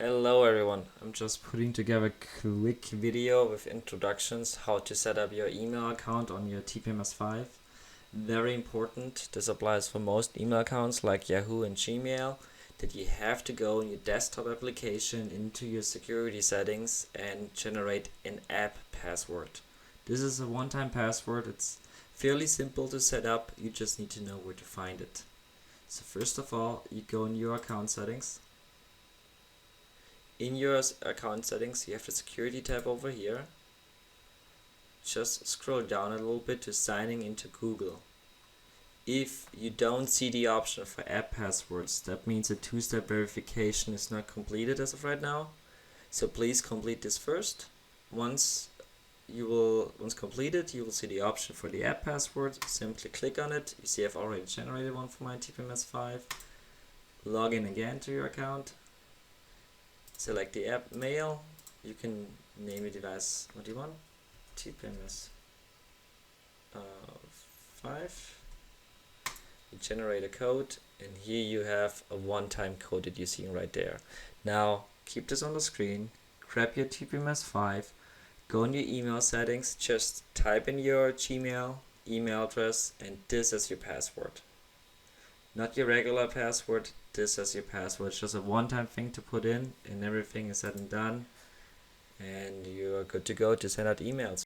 Hello everyone, I'm just putting together a quick video with introductions how to set up your email account on your TPMS5. Very important, this applies for most email accounts like Yahoo and Gmail, that you have to go in your desktop application into your security settings and generate an app password. This is a one-time password, it's fairly simple to set up, you just need to know where to find it. So first of all, you go in your account settings. In your account settings, you have the security tab over here. Just scroll down a little bit to signing into Google. If you don't see the option for app passwords, that means a two-step verification is not completed as of right now. So please complete this first. Once completed, you will see the option for the app password. Simply click on it. You see I've already generated one for my TPMS5. Log in again to your account. Select the app mail. You can name your device. What do you want? TPMS5. You generate a code, and here you have a one-time code that you're seeing right there. Now keep this on the screen. Grab your TPMS5. Go in your email settings. Just type in your Gmail email address, and this is your password. Not your regular password, this as your password. It's just a one-time thing to put in, and everything is said and done, and you are good to go to send out emails.